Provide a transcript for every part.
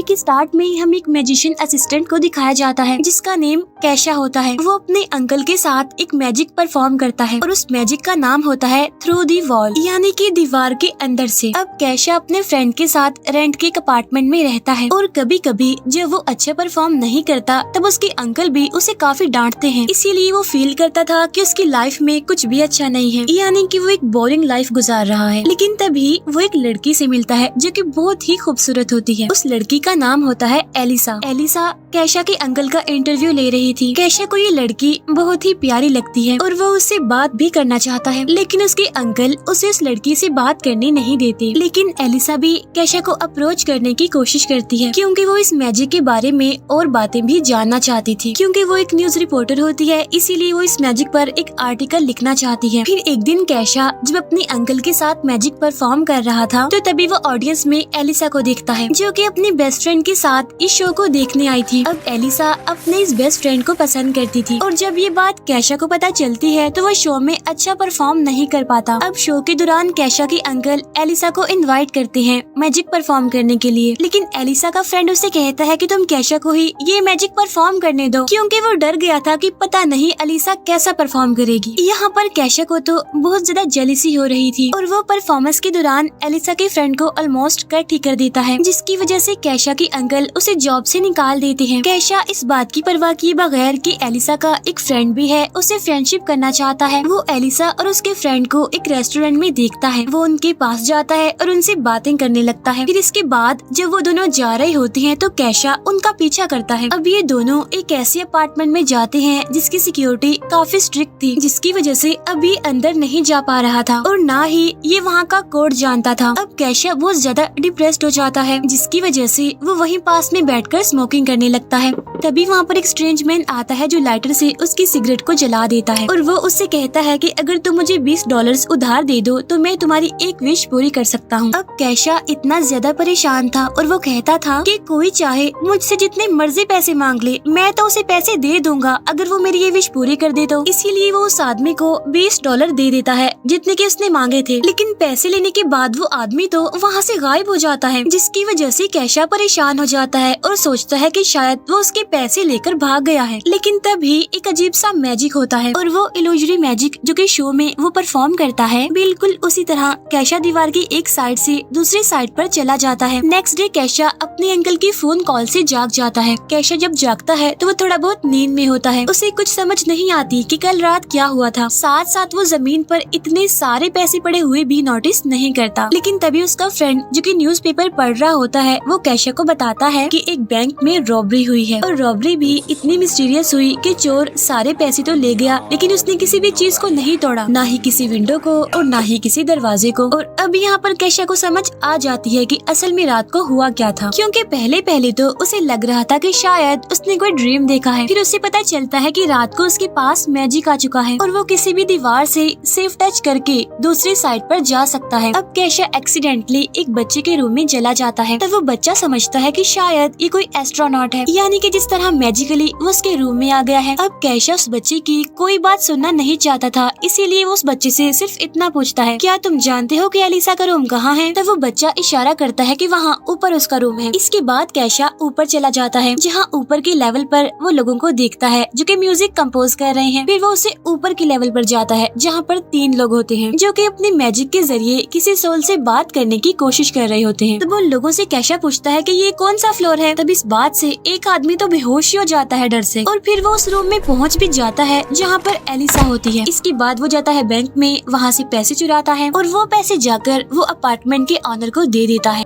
Movie के start में हम एक मैजिशियन असिस्टेंट को दिखाया जाता है जिसका नेम कैशा होता है। वो अपने अंकल के साथ एक मैजिक परफॉर्म करता है और उस मैजिक का नाम होता है थ्रू दी वॉल, यानी कि दीवार के अंदर से। अब कैशा अपने फ्रेंड के साथ रेंट के एक अपार्टमेंट में रहता है और कभी कभी जब वो अच्छा परफॉर्म नहीं करता तब उसके अंकल भी उसे काफी डांटते हैं। इसीलिए वो फील करता था कि उसकी लाइफ में कुछ भी अच्छा नहीं है, यानी कि वो एक बोरिंग लाइफ गुजार रहा है। लेकिन तभी वो एक लड़की से मिलता है जो कि बहुत ही खूबसूरत होती है। उस लड़की का नाम होता है एलिसा। एलिसा कैशा के अंकल का इंटरव्यू ले रही थी। कैशा को ये लड़की बहुत ही प्यारी लगती है और वो उससे बात भी करना चाहता है, लेकिन उसके अंकल उसे उस लड़की से बात करने नहीं देते। लेकिन एलिसा भी कैशा को अप्रोच करने की कोशिश करती है क्योंकि वो इस मैजिक के बारे में और बातें भी जानना चाहती थी। क्योंकि वो एक न्यूज रिपोर्टर होती है, इसीलिए वो इस मैजिक पर एक आर्टिकल लिखना चाहती है। फिर एक दिन कैशा जब अपने अंकल के साथ मैजिक परफॉर्म कर रहा था तो तभी वो ऑडियंस में एलिसा को देखता है जो कि अपनी बेस्ट फ्रेंड के साथ इस शो को देखने आई थी। अब एलिसा अपने इस बेस्ट फ्रेंड को पसंद करती थी और जब ये बात कैशा को पता चलती है तो वो शो में अच्छा परफॉर्म नहीं कर पाता। अब शो के दौरान कैशा के अंकल एलिसा को इनवाइट करते हैं मैजिक परफॉर्म करने के लिए, लेकिन एलिसा का फ्रेंड उसे कहता है कि तुम कैशा को ही ये मैजिक परफॉर्म करने दो, क्योंकि वो डर गया था कि पता नहीं एलिसा कैसा परफॉर्म करेगी। यहाँ पर कैशा को तो बहुत ज्यादा जेलिसी हो रही थी और वो परफॉर्मेंस के दौरान एलिसा के फ्रेंड को ऑलमोस्ट कट ही कर देता है, जिसकी वजह से कैशा के अंकल उसे जॉब से निकाल देते हैं। कैशा इस बात की परवाह किए बगैर कि एलिसा का एक फ्रेंड भी है उसे फ्रेंडशिप करना चाहता है, वो एलिसा और उसके फ्रेंड को एक रेस्टोरेंट में देखता है। वो उनके पास जाता है और उनसे बातें करने लगता है। फिर इसके बाद जब वो दोनों जा रहे होते हैं तो कैशा उनका पीछा करता है। अब ये दोनों एक ऐसे अपार्टमेंट में जाते हैं जिसकी सिक्योरिटी काफी स्ट्रिक्ट थी, जिसकी वजह से अभी अंदर नहीं जा पा रहा था और ना ही ये वहाँ का कोड जानता था। अब कैशा बहुत ज्यादा डिप्रेस्ड हो जाता है, जिसकी वजह से वो वहीं पास में बैठकर स्मोकिंग करने लगता है। तभी वहाँ पर एक स्ट्रेंज मैन आता है जो लाइटर से उसकी सिगरेट को जला देता है और वो उससे कहता है कि अगर तुम मुझे $20 उधार दे दो तो मैं तुम्हारी एक विश पूरी कर सकता हूँ। अब कैशा इतना ज्यादा परेशान था और वो कहता था कि कोई चाहे मुझसे जितने मर्जी पैसे मांग ले, मैं तो उसे पैसे दे दूंगा अगर वो मेरी ये विश पूरी कर दे तो। इसीलिए वो उस आदमी को $20 दे देता है जितने के उसने मांगे थे। लेकिन पैसे लेने के बाद वो आदमी तो वहाँ से गायब हो जाता है, जिसकी वजह से कैशा परेशान हो जाता है और सोचता है कि शायद वो उसके पैसे लेकर भाग गया है। लेकिन तभी एक अजीब सा मैजिक होता है और वो इल्यूजरी मैजिक जो कि शो में वो परफॉर्म करता है, बिल्कुल उसी तरह कैशा दीवार की एक साइड से दूसरी साइड पर चला जाता है। नेक्स्ट डे कैशा अपने अंकल की फोन कॉल से जाग जाता है। कैशा जब जागता है तो वो थोड़ा बहुत नींद में होता है। उसे कुछ समझ नहीं आती कि कल रात क्या हुआ था। साथ साथ वो जमीन पर इतने सारे पैसे पड़े हुए भी नोटिस नहीं करता। लेकिन तभी उसका फ्रेंड जो कि न्यूज़पेपर पढ़ रहा होता है वो कैशा को बताता है कि एक बैंक में रॉबरी हुई है और रॉबरी भी इतनी मिस्टीरियस हुई कि चोर सारे पैसे तो ले गया लेकिन उसने किसी भी चीज को नहीं तोड़ा, ना ही किसी विंडो को और ना ही किसी दरवाजे को। और अब यहाँ पर कैशा को समझ आ जाती है कि असल में रात को हुआ क्या था, क्योंकि पहले पहले तो उसे लग रहा था कि शायद उसने कोई ड्रीम देखा है। फिर उसे पता चलता है कि रात को उसके पास मैजिक आ चुका है और वो किसी भी दीवार से सेफ टच करके दूसरी साइड पर जा सकता है। अब कैशा एक्सीडेंटली एक बच्चे के रूम में चला जाता है तब वो बच्चा समझता है कि शायद ये कोई एस्ट्रोनॉट है, यानी कि जिस तरह मैजिकली वो उसके रूम में आ गया है। अब कैशा उस बच्चे की कोई बात सुनना नहीं चाहता था, इसीलिए वो उस बच्चे से सिर्फ इतना पूछता है, क्या तुम जानते हो कि एलिसा का रूम कहाँ है? तब वो बच्चा इशारा करता है कि वहाँ ऊपर उसका रूम है। इसके बाद कैशा ऊपर चला जाता है जहाँ ऊपर के लेवल पर वो लोगों को देखता है जो कि म्यूजिक कंपोज कर रहे हैं। फिर वो उससे ऊपर के लेवल पर जाता है जहाँ पर 3 लोग होते हैं जो कि अपने मैजिक के जरिए किसी सोल से बात करने की कोशिश कर रहे होते हैं। तब उन लोगों से कैशा पूछता है कि ये कौन सा फ्लोर है। तब इस बात से एक आदमी तो बेहोश हो जाता है डर से और फिर वो उस रूम में पहुंच भी जाता है जहाँ पर एलिसा होती है। इसके बाद वो जाता है बैंक में, वहाँ से पैसे चुराता है और वो पैसे जाकर वो अपार्टमेंट के ऑनर को दे देता है।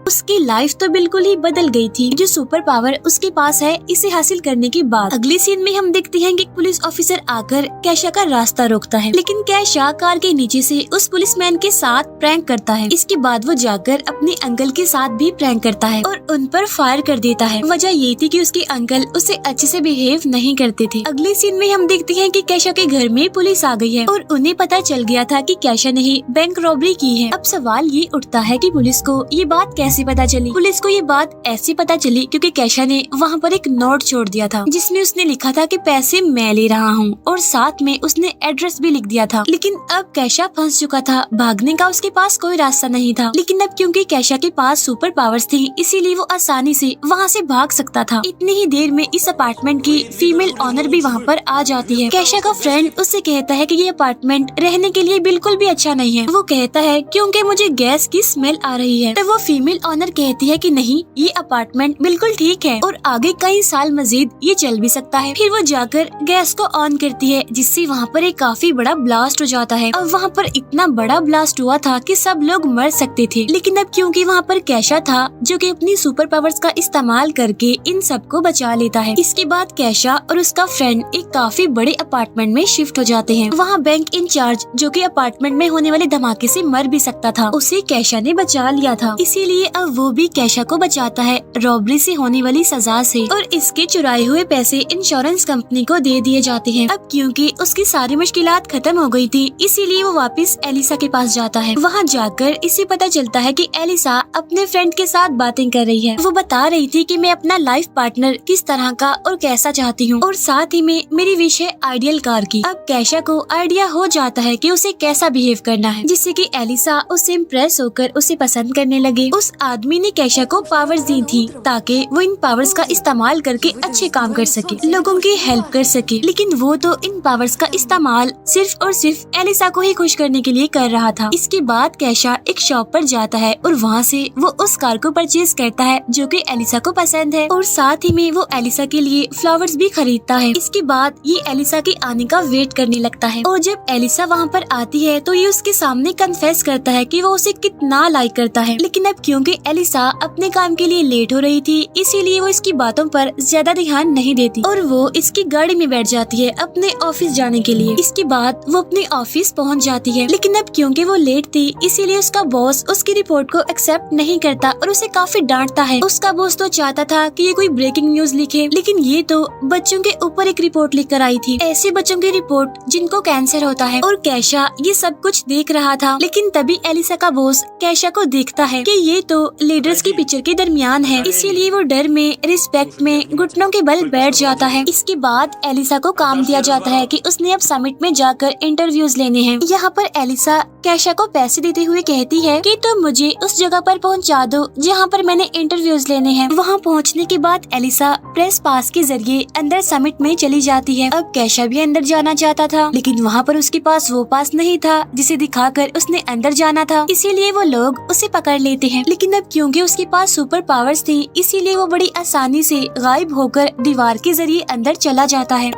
उसकी लाइफ तो बिल्कुल ही बदल गई थी। जो सुपर पावर उसके पास है इसे हासिल करने के बाद अगले सीन में हम देखते हैं कि एक पुलिस ऑफिसर आकर कैशा का रास्ता रोकता है, लेकिन कैशा कार के नीचे से उस पुलिसमैन के साथ प्रैंक करता है। इसके बाद वो जाकर अपने अंकल के साथ भी प्रैंक करता है और उन पर फायर कर देता है। वजह ये थी कि उसके अंकल उसे अच्छे से बिहेव नहीं करते थे। अगले सीन में हम देखते हैं कि कैशा के घर में पुलिस आ गई है और उन्हें पता चल गया था कि कैशा ने ही बैंक रॉबरी की है। अब सवाल ये उठता है कि पुलिस को ये बात कैसे कैसे पता चली? पुलिस को ये बात ऐसे पता चली क्योंकि कैशा ने वहाँ पर एक नोट छोड़ दिया था जिसमें उसने लिखा था कि पैसे मैं ले रहा हूँ, और साथ में उसने एड्रेस भी लिख दिया था। लेकिन अब कैशा फंस चुका था, भागने का उसके पास कोई रास्ता नहीं था। लेकिन अब क्योंकि कैशा के पास सुपर पावर्स थी, इसीलिए वो आसानी से वहाँ से भाग सकता था। इतनी ही देर में इस अपार्टमेंट की फीमेल ऑनर भी वहाँ पर आ जाती है। कैशा का फ्रेंड उससे कहता है कि ये अपार्टमेंट रहने के लिए बिल्कुल भी अच्छा नहीं है। वो कहता है क्योंकि मुझे गैस की स्मेल आ रही है। तो वो फीमेल ऑनर कहती है कि नहीं, ये अपार्टमेंट बिल्कुल ठीक है और आगे कई साल मजीद ये चल भी सकता है। फिर वो जाकर गैस को ऑन करती है जिससे वहाँ पर एक काफी बड़ा ब्लास्ट हो जाता है। अब वहाँ पर इतना बड़ा ब्लास्ट हुआ था कि सब लोग मर सकते थे। लेकिन अब क्योंकि वहाँ पर कैशा था जो कि अपनी सुपर पावर्स का इस्तेमाल करके इन सबको बचा लेता है। इसके बाद कैशा और उसका फ्रेंड एक काफी बड़े अपार्टमेंट में शिफ्ट हो जाते हैं। वहाँ बैंक इंचार्ज जो कि अपार्टमेंट में होने वाले धमाके से मर भी सकता था, उसे कैशा ने बचा लिया था। इसीलिए अब वो भी कैशा को बचाता है रॉबरी से होने वाली सजा से, और इसके चुराए हुए पैसे इंश्योरेंस कंपनी को दे दिए जाते हैं। अब क्योंकि उसकी सारी मुश्किलात खत्म हो गई थी, इसीलिए वो वापस एलिसा के पास जाता है। वहाँ जाकर इसे पता चलता है कि एलिसा अपने फ्रेंड के साथ बातें कर रही है। वो बता रही थी कि मैं अपना लाइफ पार्टनर किस तरह का और कैसा चाहती हूँ, और साथ ही में मेरी विश है आइडियल कार की। अब कैशा को आइडिया हो जाता है कि उसे कैसा बिहेव करना है जिससे कि एलिसा उससे इम्प्रेस होकर उसे पसंद करने लगे। उस आदमी ने कैशा को पावर्स दी थी ताकि वो इन पावर्स का इस्तेमाल करके अच्छे काम कर सके, लोगों की हेल्प कर सके। लेकिन वो तो इन पावर्स का इस्तेमाल सिर्फ और सिर्फ एलिसा को ही खुश करने के लिए कर रहा था। इसके बाद कैशा एक शॉप पर जाता है और वहाँ से वो उस कार को परचेज करता है जो कि एलिसा को पसंद है, और साथ ही में वो एलिसा के लिए फ्लावर्स भी खरीदता है। इसके बाद ये एलिसा के आने का वेट करने लगता है, और जब एलिसा वहाँ पर आती है तो ये उसके सामने कन्फेस करता है कि वो उसे कितना लाइक करता है। लेकिन अब क्योंकि एलिसा अपने काम के लिए लेट हो रही थी, इसीलिए वो इसकी बातों पर ज्यादा ध्यान नहीं देती और वो इसकी गाड़ी में बैठ जाती है अपने ऑफिस जाने के लिए। इसके बाद वो अपने ऑफिस पहुँच जाती है। लेकिन अब क्योंकि वो लेट थी, इसीलिए उसका बॉस उसकी रिपोर्ट को एक्सेप्ट नहीं करता और उसे काफी डांटता है। उसका बॉस तो चाहता था कि ये कोई ब्रेकिंग न्यूज लिखे, लेकिन ये तो बच्चों के ऊपर एक रिपोर्ट लिख कर आई थी, ऐसे बच्चों की रिपोर्ट जिनको कैंसर होता है। और कैशा ये सब कुछ देख रहा था। लेकिन तभी एलिसा का बॉस कैशा को देखता है कि ये तो लीडर्स की पिक्चर के दरमियान है, इसीलिए वो डर में, रिस्पेक्ट में घुटनों के बल बैठ जाता है। इसके बाद एलिसा को काम दिया जाता है कि उसने अब समिट में जाकर इंटरव्यूज लेने हैं। यहाँ पर एलिसा कैशा को पैसे देते हुए कहती है कि तुम मुझे उस जगह पर पहुँचा दो जहाँ पर मैंने इंटरव्यूज लेने हैं। वहाँ पहुँचने के बाद एलिसा प्रेस पास के जरिए अंदर समिट में चली जाती है। अब कैशा भी अंदर जाना चाहता था, लेकिन वहाँ पर उसके पास वो पास नहीं था जिसे दिखाकर उसने अंदर जाना था, इसीलिए वो लोग उसे पकड़ लेते हैं। लेकिन अब क्योंकि उसके पास सुपर पावर्स थी, इसीलिए वो बड़ी आसानी से गायब होकर दीवार के जरिए अंदर चला जाता है।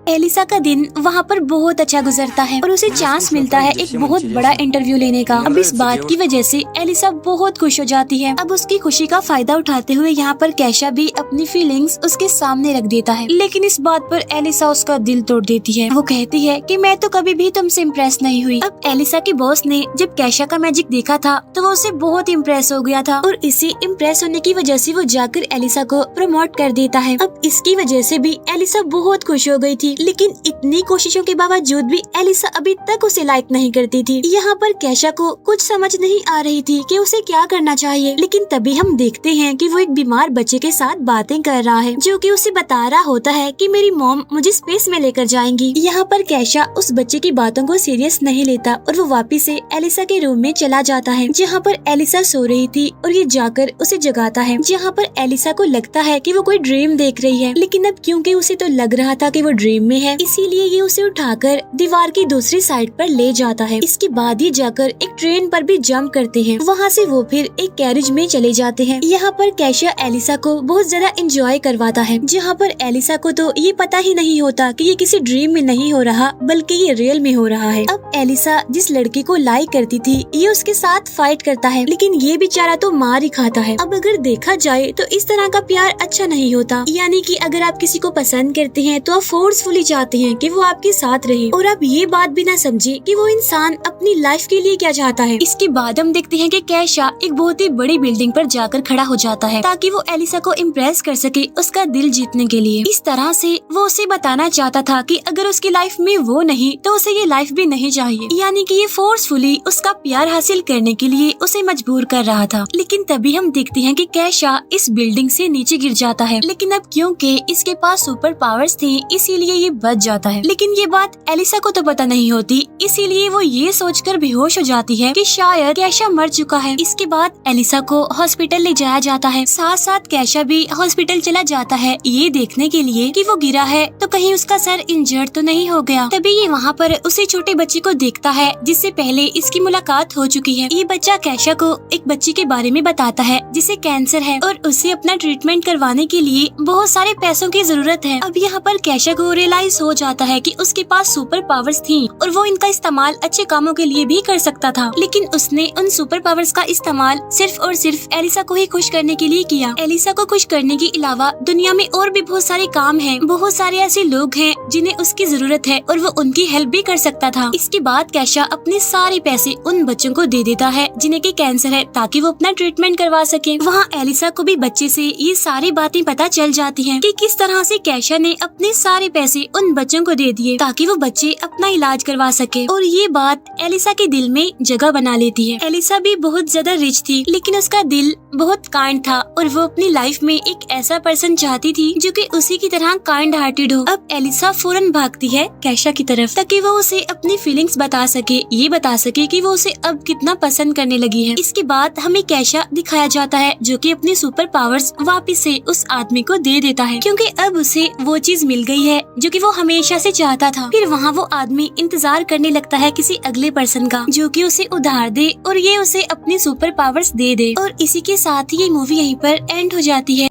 एलिसा का दिन वहाँ पर बहुत अच्छा गुजरता है और उसे चांस मिलता है एक बहुत बड़ा इंटरव्यू लेने का। अब इस बात की वजह से एलिसा बहुत खुश हो जाती है। अब उसकी खुशी का फायदा उठाते हुए यहाँ पर कैशा भी अपनी फीलिंग्स उसके सामने रख देता है, लेकिन इस बात पर एलिसा उसका दिल तोड़ देती है। वो कहती है कि मैं तो कभी भी तुमसे इम्प्रेस नहीं हुई। अब एलिसा के बॉस ने जब कैशा का मैजिक देखा था तो वो उससे बहुत इम्प्रेस हो गया था, और इसे इम्प्रेस होने की वजह से वो जाकर एलिसा को प्रमोट कर देता है। अब इसकी वजह से भी एलिसा बहुत खुश हो गई थी, लेकिन इतनी कोशिशों के बावजूद भी एलिसा अभी तक उसे लाइक नहीं करती थी। यहाँ पर कैशा को कुछ समझ नहीं आ रही थी कि उसे क्या करना चाहिए। लेकिन तभी हम देखते हैं कि वो एक बीमार बच्चे के साथ बातें कर रहा है, जो कि उसे बता रहा होता है कि मेरी मॉम मुझे स्पेस में लेकर जाएंगी। यहाँ पर कैशा उस बच्चे की बातों को सीरियस नहीं लेता और वो वापिस से एलिसा के रूम में चला जाता है, जहाँ पर एलिसा सो रही थी, और ये जाकर उसे जगाता है। जहाँ पर एलिसा को लगता है कि वो कोई ड्रीम देख रही है, लेकिन अब क्योंकि उसे तो लग रहा था कि वो ड्रीम में है, इसीलिए ये उसे उठाकर दीवार की दूसरी साइड पर ले जाता है। इसके बाद ये जाकर एक ट्रेन पर भी जंप करते हैं। वहाँ से वो फिर एक कैरेज में चले जाते हैं। यहाँ पर कैशा एलिसा को बहुत ज्यादा एंजॉय करवाता है, जहाँ पर एलिसा को तो ये पता ही नहीं होता कि ये किसी ड्रीम में नहीं हो रहा बल्कि ये रियल में हो रहा है। अब एलिसा जिस लड़की को लाइक करती थी, ये उसके साथ फाइट करता है, लेकिन ये बेचारा तो मार ही खाता है। अब अगर देखा जाए तो इस तरह का प्यार अच्छा नहीं होता, यानी कि अगर आप किसी को पसंद करते हैं तो आप फोर्सफुल फोर्सफुली चाहते हैं कि वो आपके साथ रहे और आप ये बात भी ना समझे कि वो इंसान अपनी लाइफ के लिए क्या चाहता है। इसके बाद हम देखते हैं कि कैशा एक बहुत ही बड़ी बिल्डिंग पर जाकर खड़ा हो जाता है ताकि वो एलिसा को इम्प्रेस कर सके उसका दिल जीतने के लिए। इस तरह से वो उसे बताना चाहता था कि अगर उसकी लाइफ में वो नहीं तो उसे ये लाइफ भी नहीं चाहिए, यानी कि ये फोर्सफुली उसका प्यार हासिल करने के लिए उसे मजबूर कर रहा था। लेकिन तभी हम देखते हैं कि कैशा इस बिल्डिंग से नीचे गिर जाता है, लेकिन अब क्योंकि इसके पास सुपर पावर्स थे इसीलिए ये बच जाता है। लेकिन ये बात एलिसा को तो पता नहीं होती, इसीलिए वो ये सोचकर बेहोश हो जाती है कि शायद कैशा मर चुका है। इसके बाद एलिसा को हॉस्पिटल ले जाया जाता है, साथ साथ कैशा भी हॉस्पिटल चला जाता है ये देखने के लिए कि वो गिरा है तो कहीं उसका सर इंजर्ड तो नहीं हो गया। तभी ये वहाँ पर उसी छोटे बच्चे को देखता है जिससे पहले इसकी मुलाकात हो चुकी है। ये बच्चा कैशा को एक बच्ची के बारे में बताता है जिसे कैंसर है और उसे अपना ट्रीटमेंट करवाने के लिए बहुत सारे पैसों की जरूरत है। अब यहाँ पर कैशा को रियलाइज हो जाता है कि उसके पास सुपर पावर्स थी और वो इनका इस्तेमाल अच्छे कामों के लिए भी कर सकता था, लेकिन उसने उन सुपर पावर्स का इस्तेमाल सिर्फ और सिर्फ एलिसा को ही खुश करने के लिए किया। एलिसा को खुश करने के अलावा दुनिया में और भी बहुत सारे काम हैं, बहुत सारे ऐसे लोग हैं जिन्हें उसकी जरूरत है और वो उनकी हेल्प भी कर सकता था। इसके बाद कैशा अपने सारे पैसे उन बच्चों को दे देता है जिन्हें की कैंसर है ताकि वो अपना ट्रीटमेंट करवा सके। वहाँ एलिसा को भी बच्चे से ये सारी बातें पता चल जाती हैं कि किस तरह से कैशा ने अपने सारे पैसे उन बच्चों को दे दिए ताकि वो बच्चे अपना इलाज करवा सके, और ये बात एलिसा के दिल में जगह बना लेती है। एलिसा भी बहुत ज्यादा रिच थी लेकिन उसका दिल बहुत काइंड था और वो अपनी लाइफ में एक ऐसा पर्सन चाहती थी जो कि उसी की तरह काइंड हार्टेड हो। अब एलिसा फौरन भागती है कैशा की तरफ ताकि वो उसे अपनी फीलिंग्स बता सके, ये बता सके कि वो उसे अब कितना पसंद करने लगी है। इसके बाद हमें कैशा दिखाया जाता है जो कि अपनी सुपर पावर्स वापस से उस आदमी को दे देता है क्योंकि अब उसे वो चीज मिल गई है जो कि वो हमेशा से चाहता था। फिर वहाँ वो आदमी इंतजार करने लगता है किसी अगले पर्सन का जो कि उसे उधार दे और ये उसे अपनी सुपर पावर्स दे दे, और इसी के साथ ही ये मूवी यहीं पर एंड हो जाती है।